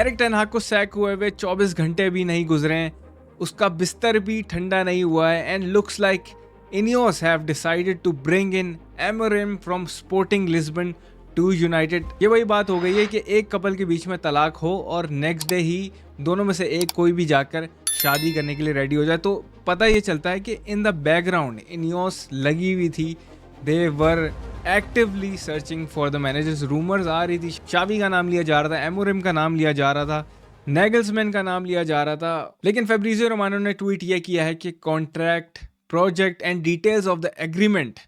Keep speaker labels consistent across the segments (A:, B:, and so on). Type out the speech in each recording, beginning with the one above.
A: Eric ten Hag को sac हुए 24 घंटे भी नहीं गुजरे हैं, उसका बिस्तर भी ठंडा नहीं हुआ है and looks like Ineos have decided to bring in Amorim from Sporting Lisbon to United. ये वही बात हो गई है कि एक कपल के बीच में तलाक हो और नेक्स्ट डे ही दोनों में से एक कोई भी जाकर शादी करने के लिए रेडी हो जाए, तो पता ये चलता है कि इन द बैकग्राउंड इनियोस लगी हुई थी। They were actively searching for the managers. Rumours आ रही थी, शावी का नाम लिया जा रहा था, एमोरिम का नाम लिया जा रहा था, नेगल्समैन का नाम लिया जा रहा था, लेकिन फैब्रिजियो रोमानो ने ट्वीट यह किया है कि contract, project and details of the agreement,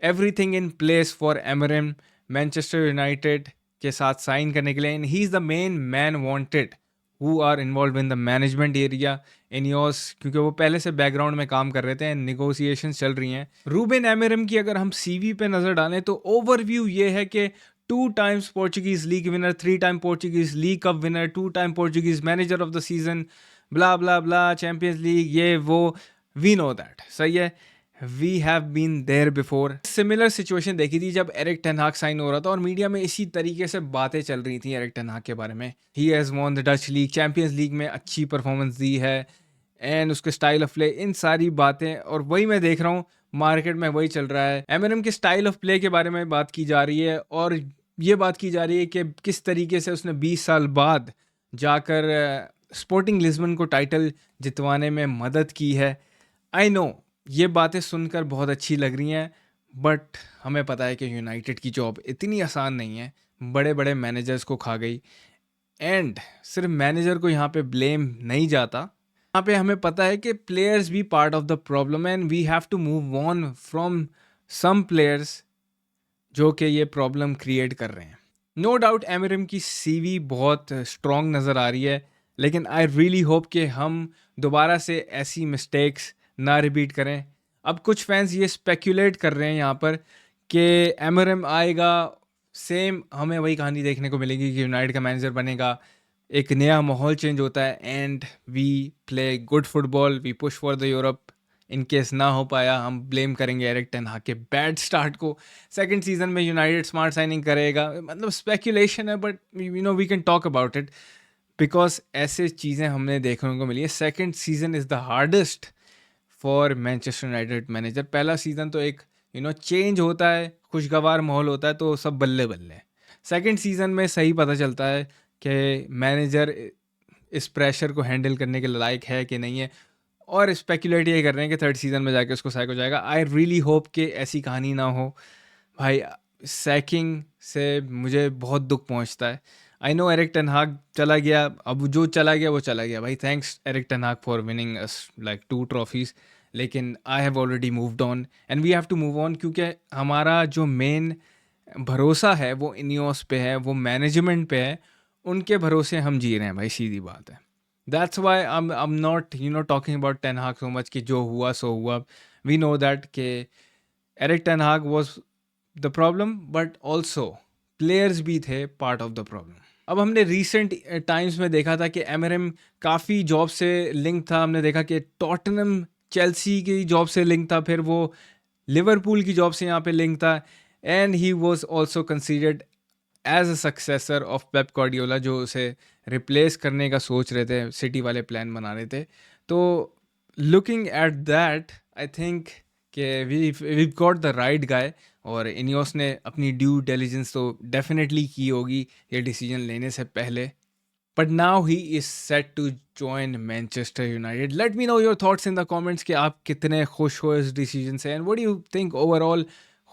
A: everything in place for Amorim Manchester United के साथ साइन करने के लिए, and he is the main man wanted who are involve in the management area Ineos, क्योंकि वो पहले से बैकग्राउंड में काम कर रहे थे एंड निगोसिएशन चल रही हैं। रूबेन एमोरिम की अगर हम सीवी पे नज़र डालें तो ओवरव्यू ये है कि 2 times Portuguese league winner, 3 time Portuguese league cup winner, 2 time Portuguese manager of the season, blah blah blah, Champions League, ये वो, वी नो दैट, सही है, we have been there before. Similar situation देखी थी जब एरिक टेन हाग sign हो रहा था और मीडिया में इसी तरीके से बातें चल रही थी एरिक टेन हाग के बारे में। He has won the Dutch league, champions league में अच्छी परफॉर्मेंस दी है एंड उसके स्टाइल ऑफ प्ले, इन सारी बातें, और वही मैं देख रहा हूँ मार्केट में वही चल रहा है। एमोरिम के स्टाइल ऑफ प्ले के बारे में बात की जा रही है और ये बात की जा रही है कि किस तरीके से उसने 20 साल बाद जाकर स्पोर्टिंग लिस्बन को टाइटल जितवाने में मदद की है। आई नो ये बातें सुनकर बहुत अच्छी लग रही हैं, बट हमें पता है कि यूनाइटेड की जॉब इतनी आसान नहीं है, बड़े बड़े मैनेजर्स को खा गई। एंड सिर्फ मैनेजर को यहाँ पे ब्लेम नहीं जाता, यहाँ पे हमें पता है कि प्लेयर्स भी part of the problem and we have to move on from some players जो कि ये प्रॉब्लम क्रिएट कर रहे हैं। नो डाउट एमोरिम की सीवी बहुत स्ट्रॉन्ग नज़र आ रही है, लेकिन आई रियली होप कि हम दोबारा से ऐसी मिस्टेक्स ना रिपीट करें। अब कुछ फैंस ये स्पेक्यूलेट कर रहे हैं यहाँ पर कि एमोरिम आएगा, सेम हमें वही कहानी देखने को मिलेगी कि यूनाइटेड का मैनेजर बनेगा, एक नया माहौल चेंज होता है and we play good football, we push for the Europe. In case ना हो पाया, हम ब्लेम करेंगे एरिक टेन हाग के बैड स्टार्ट को। सेकंड सीजन में यूनाइटेड स्मार्ट साइनिंग करेगा, मतलब स्पेक्यूलेशन है, but you know we can talk about it because ऐसे चीज़ें हमने देखने को मिली है। Second season is the hardest for Manchester United manager. पहला सीज़न तो एक चेंज होता है, खुशगवार माहौल होता है, तो सब बल्ले बल्ले। सेकंड सीज़न में सही पता चलता है कि मैनेजर इस प्रेशर को हैंडल करने के लायक है कि नहीं है, और स्पेकुलेट ये कर रहे हैं कि थर्ड सीज़न में जाके उसको सैक हो जाएगा। आई रियली होप कि ऐसी कहानी ना हो भाई। सैकिंग से मुझे बहुत दुख पहुंचता है। आई नो एरिक टेन हाग चला गया, अब जो चला गया वो चला गया भाई। Thanks Eric ten Hag for winning us like 2 trophies, लेकिन I have already moved on and we have to move on, क्योंकि हमारा जो मेन भरोसा है वो इनियोस पे है, वो मैनेजमेंट पे है, उनके भरोसे हम जी रहे हैं भाई, सीधी बात है। That's why I'm not talking about Ten Hag so much कि जो हुआ सो हुआ। We know that कि Eric Ten Hag was the problem, but also players भी थे part of the problem। अब हमने recent times में देखा था कि एमोरिम काफ़ी जॉब से लिंक था। हमने देखा कि टॉटनम चेल्सी की जॉब से लिंक था, फिर वो लिवरपूल की जॉब से यहाँ पे लिंक था, and he was also considered as a successor of Pep Guardiola, जो उसे रिप्लेस करने का सोच रहे थे, सिटी वाले प्लान बना रहे थे। तो looking at that I think कि we got the right guy, और इनियोस ने अपनी ड्यू डिलिजेंस तो डेफिनेटली की होगी ये डिसीजन लेने से पहले। But now he is set to join Manchester United. Let me know your thoughts in the comments कि आप कितने खुश हो इस डिसीजन से, and what do you think overall,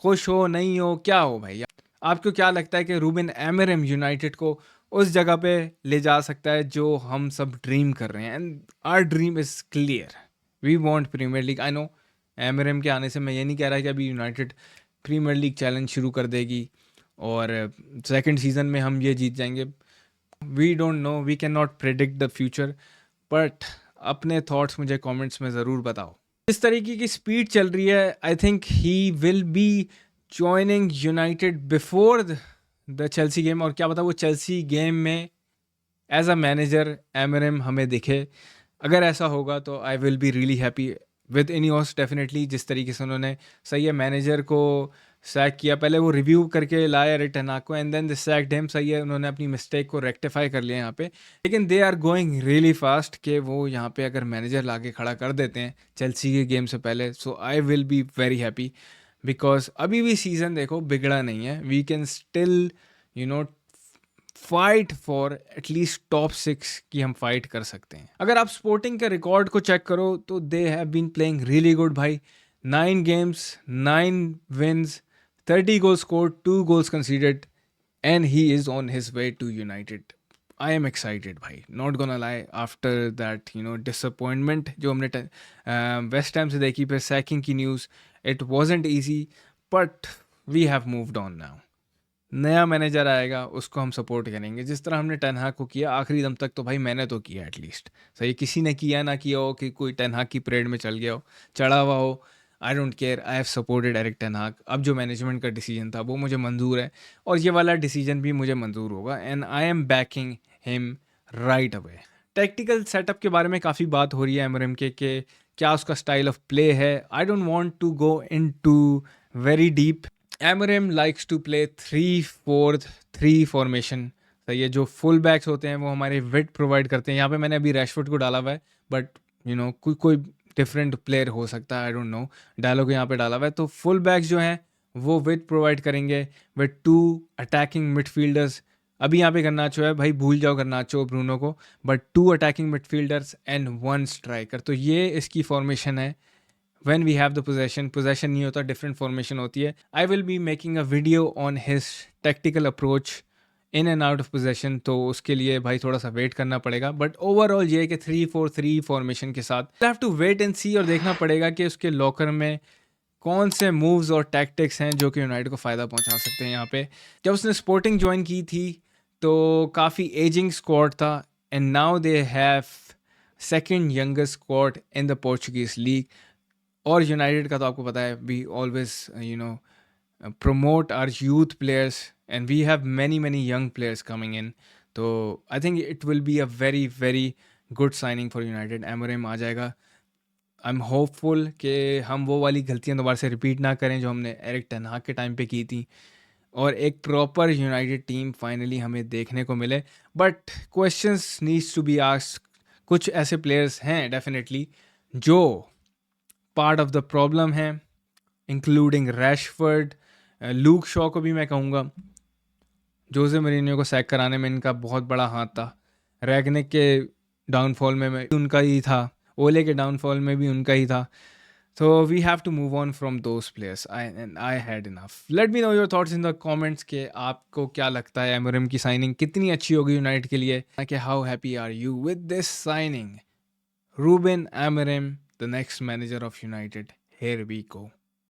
A: खुश हो, नहीं हो, क्या हो भाई? आपको क्या लगता है कि रूबेन एमोरिम यूनाइटेड को उस जगह पे ले जा सकता है जो हम सब ड्रीम कर रहे हैं? And our dream is clear, we want Premier League. I know Amorim के आने से मैं ये नहीं कह रहा कि अभी यूनाइटेड प्रीमियर लीग चैलेंज शुरू कर देगी और सेकंड सीज़न में हम ये जीत जाएंगे। We don't know, we can not predict the future, but अपने थॉट्स मुझे कमेंट्स में ज़रूर बताओ। इस तरीके की स्पीड चल रही है, I think he will be joining United before the Chelsea game, और क्या पता वो चेल्सी गेम में एज अ मैनेजर एमोरिम हमें दिखे। अगर ऐसा होगा तो आई will be really happy with Ineos definitely, जिस तरीके से उन्होंने, सही है, मैनेजर को सैक किया, पहले वो रिव्यू करके लाया एरिक टेन हाग को and then they sacked him. सही है, उन्होंने अपनी मिस्टेक को रेक्टिफाई कर लिया यहाँ पे, लेकिन they are going really fast कि वो यहाँ पे अगर मैनेजर लाके खड़ा कर देते हैं चेल्सी के गेम से पहले, so I will be very happy because अभी भी सीज़न देखो बिगड़ा नहीं है। We can still you know fight for at least top 6 की हम फाइट कर सकते हैं। अगर आप स्पोर्टिंग के रिकॉर्ड को चेक करो तो they have been playing really good भाई। 9 games, 9 wins, 30 goals scored, 2 goals conceded, and he is on his way to United. I am excited भाई, not gonna lie, after that disappointment जो हमने West Ham से देखी पे sacking की news, it wasn't easy, but we have moved on now. नया manager आएगा उसको हम सपोर्ट करेंगे जिस तरह हमने टेन हाग को किया आखिरी दम तक। तो भाई मैंने तो किया एटलीस्ट, सही किसी ने किया ना किया हो कि कोई टेन हाग की परेड में चल गया हो, चढ़ा हुआ हो, I don't care, I have supported Eric ten हाग। अब जो मैनेजमेंट का डिसीजन था वो मुझे मंजूर है और ये वाला डिसीजन भी मुझे मंजूर होगा and I am banking him right away. Tactical setup के बारे में काफ़ी बात हो रही है एमरएम के कि क्या उसका स्टाइल ऑफ प्ले है। I don't want to go into very deep. Amorim likes to play 3-4-3 formation. सही है, जो फुल बैक्स होते हैं वो हमारे विड प्रोवाइड करते हैं। यहाँ पे मैंने अभी रैशफोर्ड को डाला हुआ है, बट कोई डिफरेंट प्लेयर हो सकता है, आई डोंट नो। डायलॉग यहाँ पे डाला हुआ है, तो फुल बैक्स जो हैं वो विड प्रोवाइड करेंगे विद 2 अटैकिंग मिडफील्डर्स। अभी यहाँ पे गर्नाचो है भाई, भूल जाओ गर्नाचो ब्रूनो को, but 2 attacking midfielders and 1 striker. तो ये इसकी फॉर्मेशन है। when we have the possession नहीं होता, डिफरेंट फॉर्मेशन होती है। आई will be making a video on his tactical approach in and out of possession, तो उसके लिए भाई थोड़ा सा वेट करना पड़ेगा। बट ओवरऑल ये कि 3-4-3 फॉर्मेशन के साथ हैव टू वेट एंड सी, और देखना पड़ेगा कि उसके लॉकर में कौन से मूव्स और टैक्टिक्स हैं जो कि यूनाइटेड को फ़ायदा पहुंचा सकते हैं। यहाँ पे जब उसने स्पोर्टिंग ज्वाइन की थी तो काफ़ी एजिंग स्क्वाड था and now they have second youngest squad in the Portuguese league. और यूनाइटेड का तो आपको पता है, we always promote our youth players and we have many young players coming in. तो I think it will be a very good signing for United. Amorim आ जाएगा। I'm hopeful कि हम वो वाली गलतियां दोबारा से रिपीट ना करें जो हमने एरिक टेन हाग के टाइम पे की थी और एक प्रॉपर यूनाइटेड टीम फाइनली हमें देखने को मिले। But questions needs to be asked. कुछ ऐसे प्लेयर्स हैं डेफिनेटली जो पार्ट ऑफ द प्रॉब्लम है, इंक्लूडिंग रैशफोर्ड, लूक शॉ को भी मैं कहूँगा। जोसे मरीनियो को सैक कराने में इनका बहुत बड़ा हाथ था। रैगनिक के डाउनफॉल में उनका ही था, ओले के डाउनफॉल में भी उनका ही था। So we have to move on from those players. I had enough. Let me know your thoughts in the comments कि आपको क्या लगता है एमोरिम की साइनिंग कितनी अच्छी होगी यूनाइटेड के लिए, कि how happy are you with this signing? Ruben Amorim, the next manager of United. Here we go.